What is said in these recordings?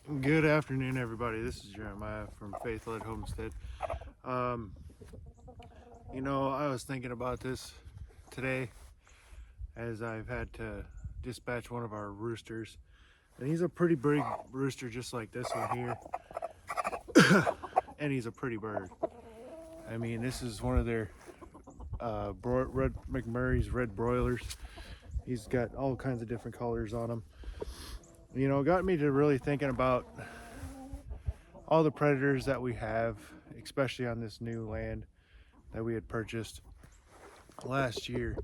Good afternoon, everybody. This is Jeremiah from Faith-Led Homestead. Um, I was thinking about this today as I've had to dispatch one of our roosters, and he's a pretty big rooster, just like this one here, and he's a pretty bird. I mean, this is one of their red McMurray's red broilers. He's got all kinds of different colors on him. It got me to really thinking about all the predators that we have, especially on this new land that we had purchased last year.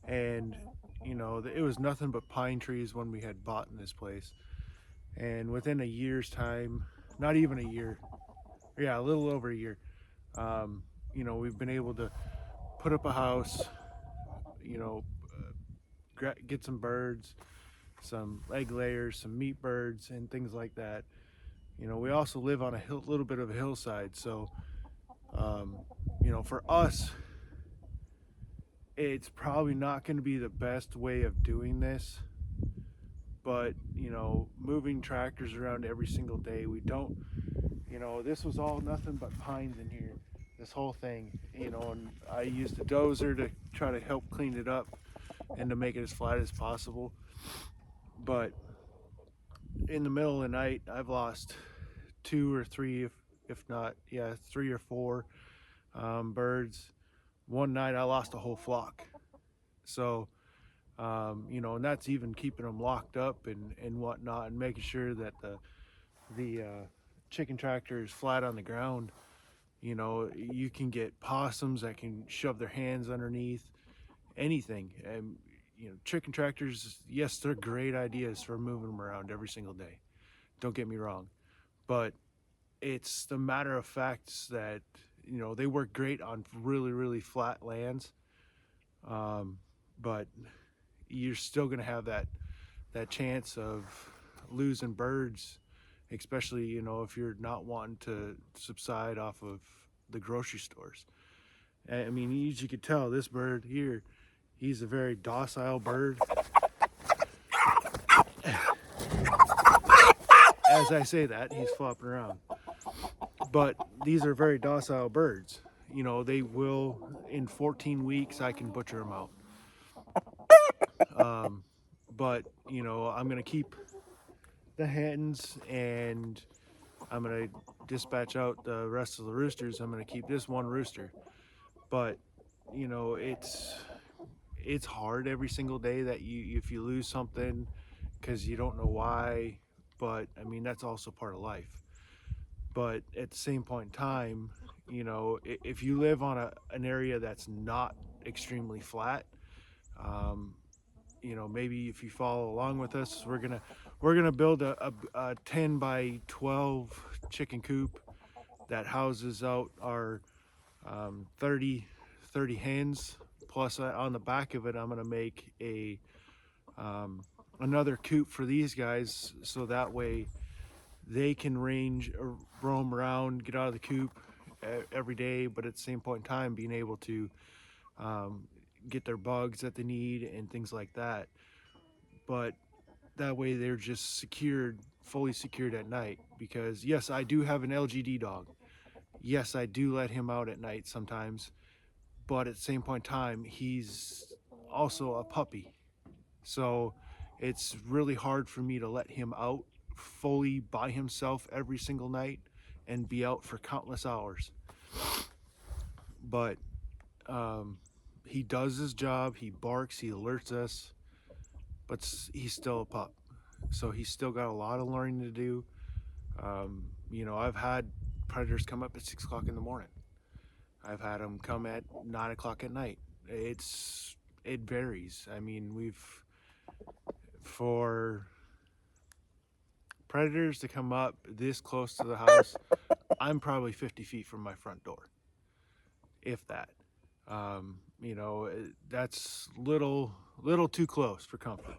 And it was nothing but pine trees when we had bought in this place. And within a year's time, not even a year, yeah, a little over a year, we've been able to put up a house, you know get some birds, some egg layers, some meat birds, and things like that. We also live on a little bit of a hillside, so for us, it's probably not going to be the best way of doing this. But moving tractors around every single day, we don't. This was all nothing but pines in here, this whole thing. And I used a dozer to try to help clean it up and to make it as flat as possible. But in the middle of the night, I've lost two or three, if not, yeah, three or four birds. One night I lost a whole flock. So, and that's even keeping them locked up and whatnot, and making sure that the chicken tractor is flat on the ground. You can get possums that can shove their hands underneath anything. And chicken tractors, yes, they're great ideas for moving them around every single day. Don't get me wrong, but it's the matter of fact that they work great on really, really flat lands. But you're still going to have that chance of losing birds, especially if you're not wanting to subside off of the grocery stores. I mean, as you could tell, this bird here, he's a very docile bird. As I say that, he's flopping around. But these are very docile birds. They will, in 14 weeks, I can butcher them out. But I'm gonna keep the hens, and I'm gonna dispatch out the rest of the roosters. I'm gonna keep this one rooster. But it's hard every single day that if you lose something because you don't know why. But I mean, that's also part of life. But at the same point in time, if you live on an area that's not extremely flat, um, maybe if you follow along with us, we're gonna build a 10 by 12 chicken coop that houses out our 30 hens. Plus, on the back of it, I'm gonna make another coop for these guys, so that way they can range or roam around, get out of the coop every day, but at the same point in time, being able to get their bugs that they need and things like that. But that way they're just secured, fully secured at night. Because yes, I do have an LGD dog. Yes, I do let him out at night sometimes. But at the same point in time, he's also a puppy. So it's really hard for me to let him out fully by himself every single night and be out for countless hours. But he does his job, he barks, he alerts us, but he's still a pup. So he's still got a lot of learning to do. I've had predators come up at 6 o'clock in the morning. I've had them come at 9 o'clock at night. It varies. I mean, for predators to come up this close to the house, I'm probably 50 feet from my front door, if that. That's little too close for comfort.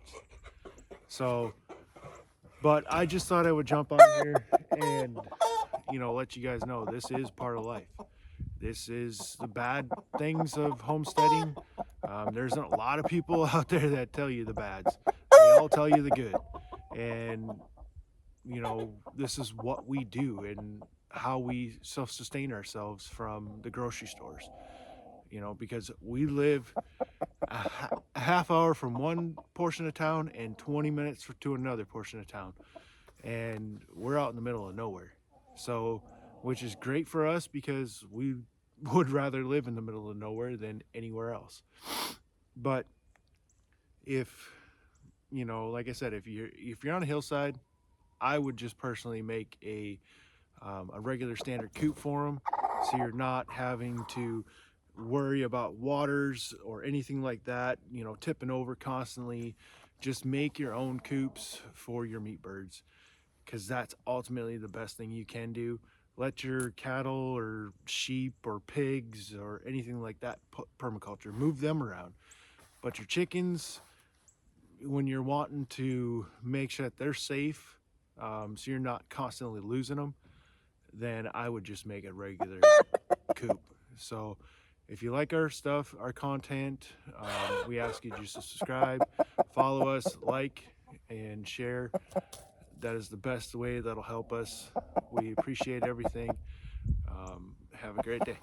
So, but I just thought I would jump on here and let you guys know this is part of life. This is the bad things of homesteading. There's a lot of people out there that tell you the bads. They all tell you the good. And this is what we do and how we self-sustain ourselves from the grocery stores, because we live a half hour from one portion of town and 20 minutes to another portion of town, and we're out in the middle of nowhere. So, which is great for us because we would rather live in the middle of nowhere than anywhere else. But if, like I said, if you're on a hillside, I would just personally make a regular standard coop for them, so you're not having to worry about waters or anything like that, tipping over constantly. Just make your own coops for your meat birds, because that's ultimately the best thing you can do. Let your cattle or sheep or pigs or anything like that, permaculture, move them around. But your chickens, when you're wanting to make sure that they're safe, so you're not constantly losing them, then I would just make a regular coop. So if you like our stuff, our content, we ask you just to subscribe, follow us, like, and share. That is the best way that'll help us. We appreciate everything. Have a great day.